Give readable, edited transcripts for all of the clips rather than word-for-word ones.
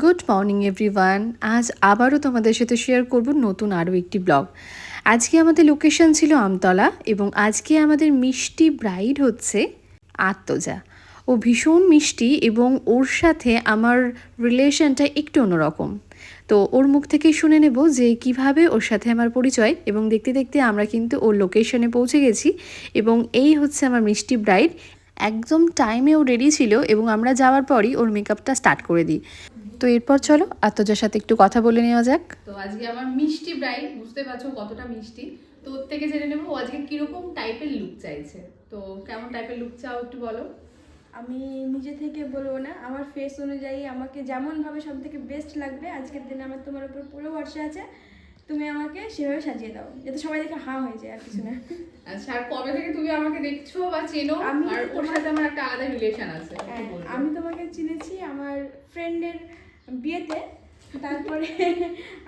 Good morning everyone. আজ আবারও তোমাদের সাথে শেয়ার করব নতুন আরও একটি ব্লগ। আজকে আমাদের লোকেশন ছিল আমতলা এবং আজকে আমাদের মিষ্টি ব্রাইড হচ্ছে আত্মজা। ও ভীষণ মিষ্টি এবং ওর সাথে আমার রিলেশনটা একটু অন্যরকম। তো ওর মুখ থেকেই শুনে নেব যে কিভাবে ওর সাথে আমার পরিচয়, এবং দেখতে দেখতে আমরা কিন্তু ওর লোকেশনে পৌঁছে গেছি এবং এই হচ্ছে আমার মিষ্টি ব্রাইড। একদম টাইমে ও রেডি ছিল এবং আমরা যাওয়ার পরই ওর মেকআপটা স্টার্ট করে দিই। তো এরপর চলো আত্মজার সাথে একটু কথা বলে নেওয়া যাক। তো আজকে আমার মিষ্টি ব্রাইড, বুঝতে পারছো কতটা মিষ্টি। তো ওর থেকে জেনে নেবো ও আজকে কিরকম টাইপের লুক চাইছে। তো কেমন টাইপের লুক চাও একটু বলো। আমি নিজে থেকে বলবো না, আমার ফেস অনুযায়ী আমাকে যেমনভাবে সব থেকে বেস্ট লাগবে আজকের দিনে আমার তোমার উপর পুরো ভরসা আছে। তুমি আমাকে সেভাবে সাজিয়ে দাও যাতে সবাই দেখে হাঁ হয়ে যায়, আর কিছু না। আচ্ছা, আর কবে থেকে তুমি আমাকে দেখছো বা চেনো? আমি আর ওর সাথে আমার একটা আলাদা রিলেশন আছে। আমি তোমাকে চিনেছি আমার ফ্রেন্ডের বিয়েতে, তারপরে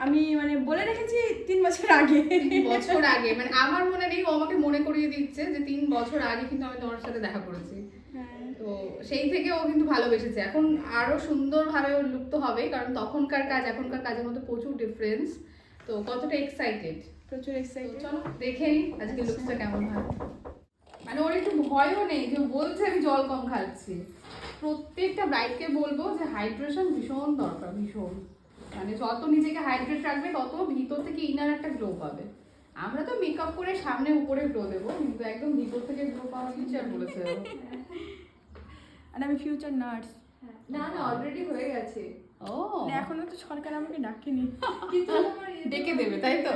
আমি মানে বলে রেখেছি 3 বছর আগে। 3 বছর আগে, মানে আমার মনে নেই, ও আমাকে মনে করিয়ে দিচ্ছে যে 3 বছর আগে কিন্তু আমি তোমার সাথে দেখা করেছি। তো সেই থেকে ও কিন্তু ভালোবেসেছে। এখন আরো সুন্দরভাবে ওর লুক তো হবে, কারণ তখনকার কাজ এখনকার কাজের মধ্যে প্রচুর ডিফারেন্স। তো কতটা এক্সাইটেড, প্রচুর এক্সাইটেড। চলো দেখে নিই আজকে লুকসটা কেমন হয়। মানে ওর একটু ভয়ও নেই যে বলছে আমি জল কম খাচ্ছি। প্রত্যেকটা ব্রাইডকে বলবো যে হাইড্রেশন ভীষণ দরকার, ভীষণ। মানে যত নিজেকে হাইড্রেট রাখবে তত ভিতর থেকে ইনার একটা গ্লো পাবে। আমরা তো মেকআপ করে সামনে উপরে গ্লো দেবো, কিন্তু একদম ভিতর থেকে গ্লো পাওয়া টিচার বলেছে। আর আমি ফিউচার নার্স। না না, অলরেডি হয়ে গেছে। ও এখনো তো সরকার আমাকে ডাকেনি, কিন্তু ডেকে দেবে, তাই তো?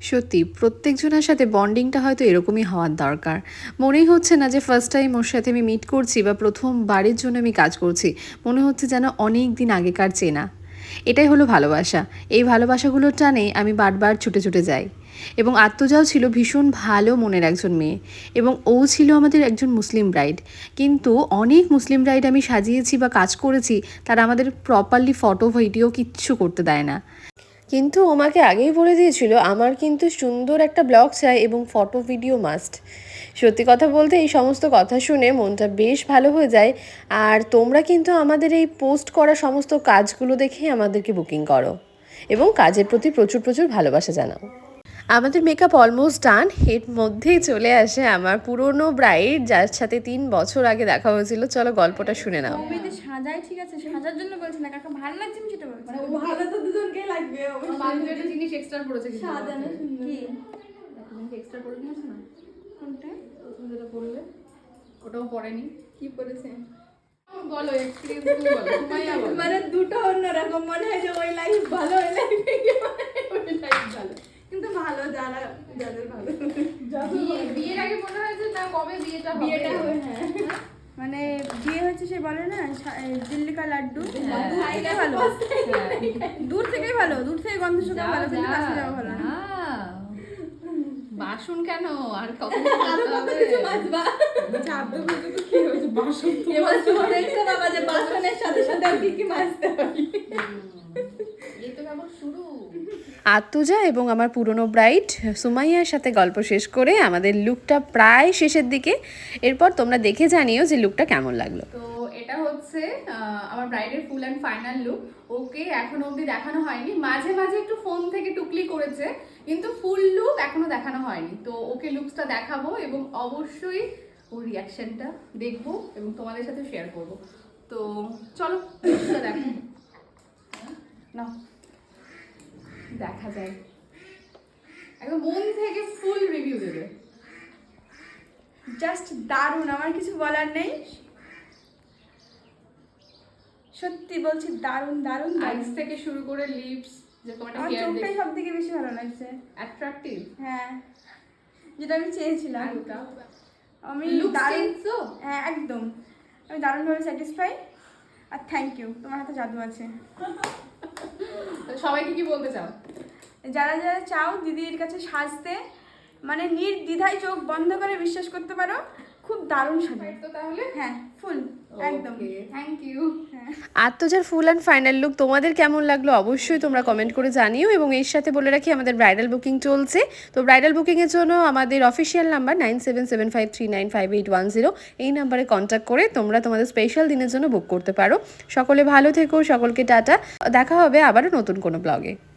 সত্যি প্রত্যেকজনের সাথে বন্ডিংটা হয়তো এরকমই হওয়ার দরকার। মনেই হচ্ছে না যে ফার্স্ট টাইম ওর সাথে আমি মিট করছি বা প্রথমবারের জন্য আমি কাজ করছি। মনে হচ্ছে যেন অনেক দিন আগেকার চেনা। এটাই হলো ভালোবাসা। এই ভালোবাসাগুলোর টানে আমি বারবার ছুটে ছুটে যাই। এবং আত্মজাও ছিল ভীষণ ভালো মনের একজন মেয়ে, এবং ও ছিল আমাদের একজন মুসলিম ব্রাইড। কিন্তু অনেক মুসলিম ব্রাইড আমি সাজিয়েছি বা কাজ করেছি, তারা আমাদের প্রপারলি ফটো ভিডিও কিচ্ছু করতে দেয় না। কিন্তু আমাকে আগেই বলে দিয়েছিল আমার কিন্তু সুন্দর একটা ব্লগ চাই এবং ফটো ভিডিও মাস্ট। সত্যি কথা বলতে এই সমস্ত কথা শুনে মনটা বেশ ভালো হয়ে যায়। আর তোমরা কিন্তু আমাদের এই পোস্ট করা সমস্ত কাজগুলো দেখে আমাদেরকে বুকিং করো এবং কাজের প্রতি প্রচুর প্রচুর ভালোবাসা জানাও। আমাদের মেকআপ অলমোস্ট ডান। এর মধ্যেই চলে আসে আমার পুরনো ব্রাইড, যার সাথে 3 বছর আগে দেখা হয়েছিল। চলো গল্পটা শুনে নাও। বৌমিতে সাজাই, ঠিক আছে, সাজার জন্য বলছি না, কাকা ভালো লাগছে আমি সেটা বলছি। মানে ভালো তো দুজনকেই লাগবে বান্ধবী একটা জিনিস এক্সট্রা করেছে, কিন্তু সাজানো সুন্দর। কি এক্সট্রা করে নিয়েছে না? কোনটা? তুমি যেটা পড়লে ওটাও পড়েনি। কি পড়েছে বলো, এক্সপেরিয়েন্স তুমি বলো, সুমাইয়া বলো। মানে দুটো অন্যরকম মনে হয় যে ওই লাইফ ভালো, ওই লাইফ ভালো, কিন্তু ভালো যারা যাদের ভালো বিয়ের আগে মনে হয় যে না কবে বিয়েটা হবে। বিয়েটা হবে। হ্যাঁ, মানে বিয়ে হচ্ছে সে বলে না দিল্লি কা লাড্ডু, দূর থেকে ভালো, দূর থেকেই ভালো, দূর থেকে গন্ধ শুকে ভালো, কিন্তু কাছে যাওয়া ভালো না। বাসন কেন আর কত বাসনের সাথে সাথে কি কি মাজতে হবে। এই তো কেমন শুরু। আত্মজা এবং আমার পুরনো ব্রাইড সুমাইয়ার সাথে গল্প শেষ করে আমাদের লুকটা প্রায় শেষের দিকে। এরপর তোমরা দেখে জানিও যে লুকটা কেমন লাগলো। তো এটা হচ্ছে আমার ব্রাইডের ফুল অ্যান্ড ফাইনাল লুক। ওকে এখনো অবধি দেখানো হয়নি, মাঝে মাঝে একটু ফোন থেকে টুকলি করেছে, কিন্তু ফুল লুক এখনো দেখানো হয়নি। তো ওকে লুকসটা দেখাবো এবং অবশ্যই ওর রিয়াকশনটা দেখবো এবং তোমাদের সাথে শেয়ার করবো। তো চলো লুকসটা দেখো না, দেখা যায়। একদম মন থেকে ফুল রিভিউ দেবে। জাস্ট দারুণ, আমার কিছু বলার নেই, সত্যি বলছি দারুণ দারুণ। আইস থেকে শুরু করে লিপস, যে তোমাদের আমার হেয়ার চোখটাই সব থেকে বেশি ভালো লাগছে, অ্যাট্রাকটিভ। হ্যাঁ, যেটা আমি চেয়েছিলাম। আমি লুক দারুণ, তো হ্যাঁ একদম, আমি দারুণভাবে স্যাটিসফাই। আর থ্যাংক ইউ, তোমার হাতে জাদু আছে। সবাইকে কি বলতে চাও? যারা যারা চাও দিদির কাছে সাজতে, মানে নির্দ্বিধায় চোখ বন্ধ করে বিশ্বাস করতে পারো, খুব দারুণ সাজায়। তো তাহলে হ্যাঁ ফুল। একদম। Thank you. আত্মজার ফুল অ্যান্ড ফাইনাল লুক তোমাদের কেমন লাগলো অবশ্যই তোমরা কমেন্ট করে জানিও। এবং এর সাথে বলে রাখি আমাদের ব্রাইডাল বুকিং চলছে। তো ব্রাইডাল বুকিংয়ের জন্য আমাদের অফিসিয়াল নাম্বার 9775395810 এই নাম্বারে কন্ট্যাক্ট করে তোমরা তোমাদের স্পেশাল দিনের জন্য বুক করতে পারো। সকলে ভালো থেকো, সকলকে টাটা, দেখা হবে আবারও নতুন কোনো ব্লগে।